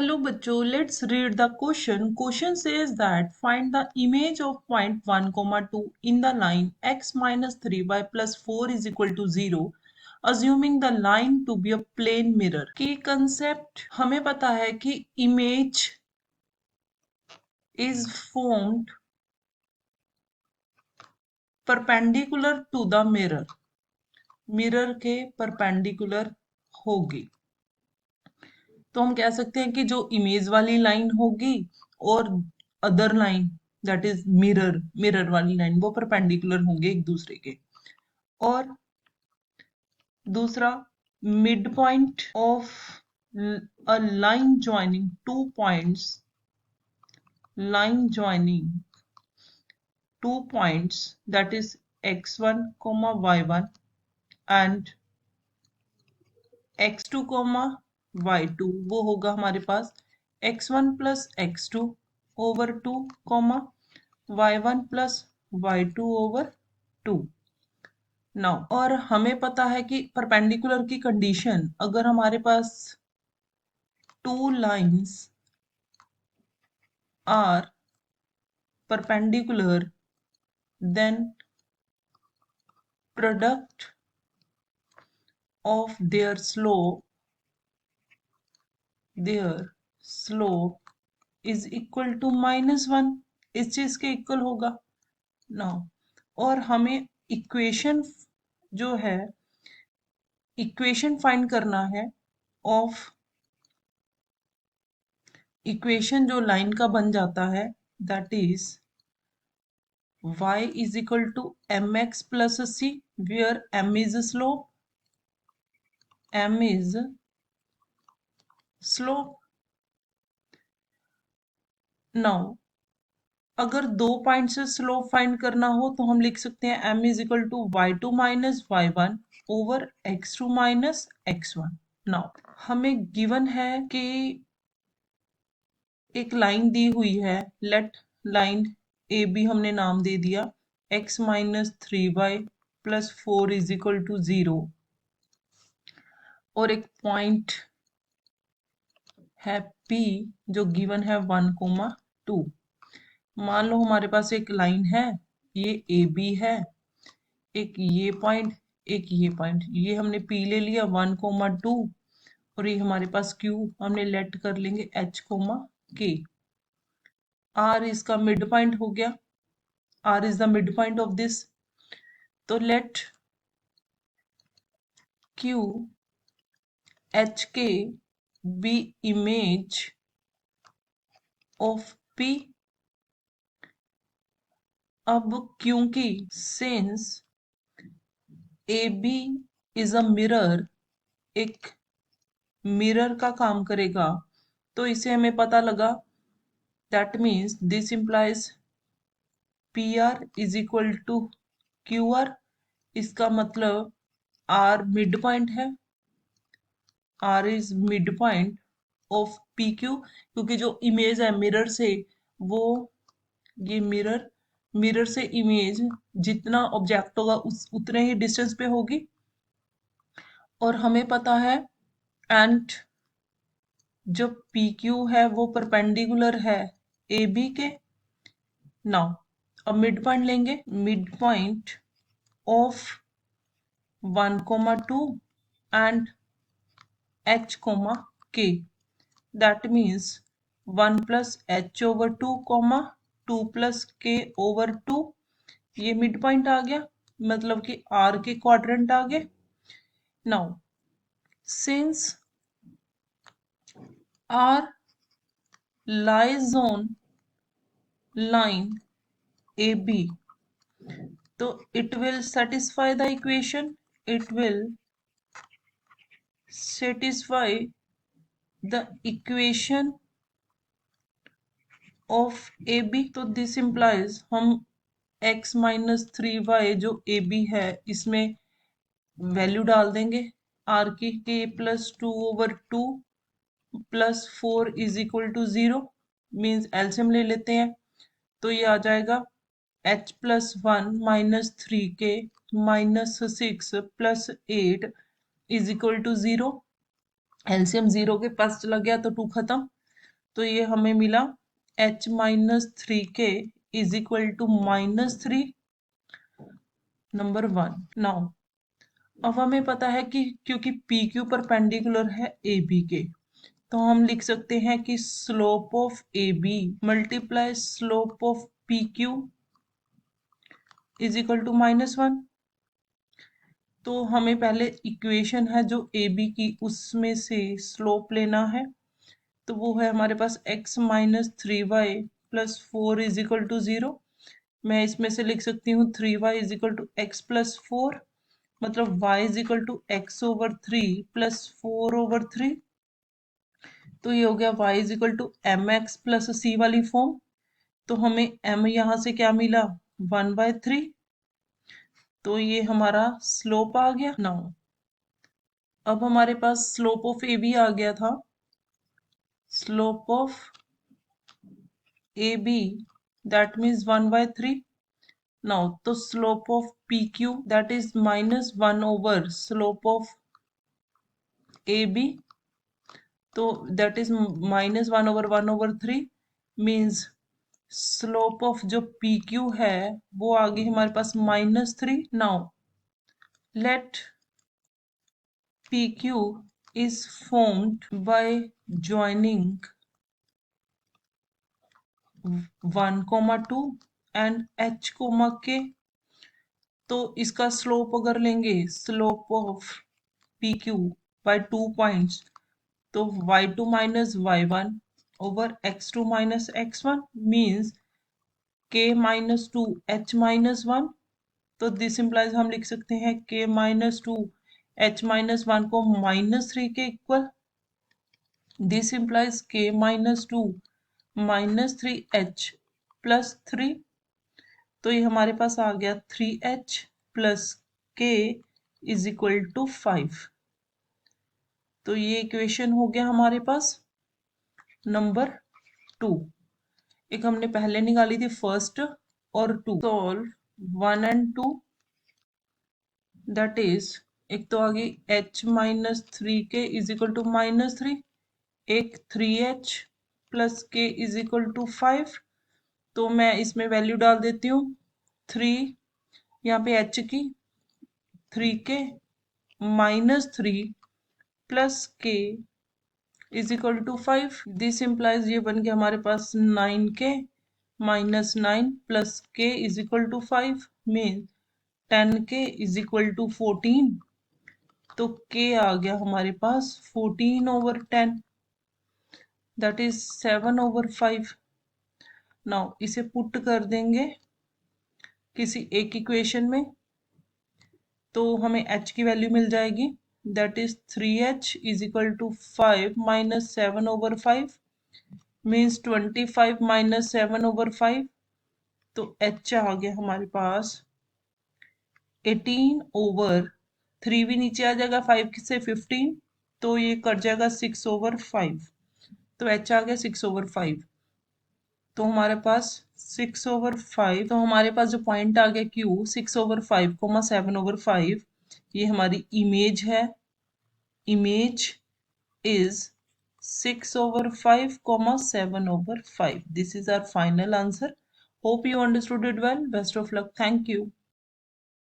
Hello बच्चों, let's read the question. Question says that find the image of point 1, 2 in the line x minus 3y plus 4 is equal to 0, assuming the line to be a plane mirror. की concept हमें पता है कि image is formed perpendicular to the mirror. Mirror के perpendicular होगी, तो हम कह सकते हैं कि जो इमेज वाली लाइन होगी और other line that is mirror वाली लाइन वो परपेंडिकुलर होंगे एक दूसरे के। और दूसरा, mid point of a line joining two points, line joining two points that is x1 y1 and x2 y2, वो होगा हमारे पास x1 plus x2 over 2 y1 plus y2 over 2। Now और हमें पता है कि परपेंडिकुलर की कंडीशन, अगर हमारे पास two lines are perpendicular then product of their slope is equal to -1, इस चीज के इक्वल होगा। नाउ और हमें इक्वेशन जो है, इक्वेशन फाइंड करना है ऑफ, इक्वेशन जो लाइन का बन जाता है that is y is equal to mx plus c, where m is slope, m is slope. Now अगर दो पॉइंट से स्लोप फाइंड करना हो तो हम लिख सकते हैं m is equal to y2 minus y1 over x2 minus x1। Now हमें गिवन है कि एक लाइन दी हुई है, लेट लाइन ए बी हमने नाम दे दिया, x minus 3y plus 4 is equal to 0, और एक पॉइंट है P जो गिवन है 1, 2। मान लो हमारे पास एक लाइन है, ये ए बी है, एक ये पॉइंट, एक ये पॉइंट, ये हमने P ले लिया 1, 2, और ये हमारे पास Q हमने लेट कर लेंगे H, K। R इसका मिड पॉइंट हो गया, R is the mid point of this, तो let Q H K be image of P। अब क्योंकि since A B is a mirror, एक मिरर का काम करेगा, तो इसे हमें पता लगा that means this implies P R is equal to Q R. इसका मतलब आर मिड पॉइंट है, R is mid point of P Q, क्योंकि जो इमेज है मिरर से, वो ये मिरर से इमेज जितना ऑब्जेक्ट होगा उतने ही डिस्टेंस पे होगी। और हमें पता है एंड जो पी क्यू है वो परपेंडिकुलर है ए बी के। नाउ अब मिड पॉइंट लेंगे, mid point of 1, 2 and h, k, that means 1 plus h over 2, 2 plus k over 2, ये मिड पॉइंट आ गया, मतलब कि r के क्वाड्रेंट आ गए। Now since r lies on line AB, तो it will satisfy the equation, it will satisfy the equation of AB। तो this implies हम x minus 3y जो AB है इसमें वैल्यू डाल देंगे r की, k plus 2 over 2 plus 4 is equal to 0, means LCM ले लेते हैं, तो ये आ जाएगा h plus 1 minus 3k minus 6 plus 8 is equal to 0। LCM 0 के पास चला गया तो 2 खत्म, तो ये हमें मिला h-3k is equal to -3, number 1। Now अब हमें पता है कि क्योंकि पी क्यू परपेंडिकुलर है ए बी के, तो हम लिख सकते हैं कि slope of A B multiply slope of P Q is equal to -1। तो हमें पहले इक्वेशन है जो ए बी की उसमें से स्लोप लेना है, तो वो है हमारे पास x-3y+4 इज इक्वल टू 0। मैं इसमें से लिख सकती हूँ 3y is equal to x+4, मतलब y is equal to x/3 + 4/3। तो ये हो गया y is equal to mx+c वाली फॉर्म। तो हमें m यहाँ से क्या मिला 1/3, तो ये हमारा स्लोप आ गया। नाउ अब हमारे पास स्लोप ऑफ ए बी आ गया था, slope of A B that means 1/3। Now तो slope of P Q that is -1 over slope of A B, तो that is -1/1/3 means slope of जो पी क्यू है वो आ गई हमारे पास -3। Now let P Q is formed by joining 1,2 and h,k। तो इसका स्लोप अगर लेंगे slope of P Q by 2 points, तो y2 minus y1 over x2 minus x1 means k-2 h-1। तो दिस इम्प्लाइज हम लिख सकते हैं k-2 h-1 को -3 के equal. This implies k-2 -3h+3। तो ये हमारे पास आ गया 3h plus k is equal to 5। तो ये इक्वेशन हो गया हमारे पास नंबर 2। एक हमने पहले निकाली थी फर्स्ट और 2। सॉल्व 1 एंड 2, दैट इज एक तो आ गई h-3k इज इक्वल टू -3, एक 3h plus k is equal to 5। तो मैं इसमें वैल्यू डाल देती हूँ 3, यहाँ पे h की 3k -3 plus k is equal to 5। This implies ये बन गया हमारे पास 9k -9 plus k is equal to 5 mean 10k is equal to 14। तो k आ गया हमारे पास 14/10, दैट इज 7/5। नाउ इसे पुट कर देंगे किसी एक इक्वेशन में, तो हमें h की वैल्यू मिल जाएगी, that is 3h is equal to 5 minus 7/5 means 25 minus 7/5। तो h आ गया हमारे पास 18/3 भी नीचे आ जाएगा 5 से 15, तो ये कट जाएगा 6/5। तो h आ गया 6/5। तो हमारे पास 6/5, तो हमारे पास जो पॉइंट आ गया Q 6/5 7/5, ये हमारी इमेज है। Image is 6/5 7/5। This is our final answer. Hope you understood it well. Best of luck. Thank you.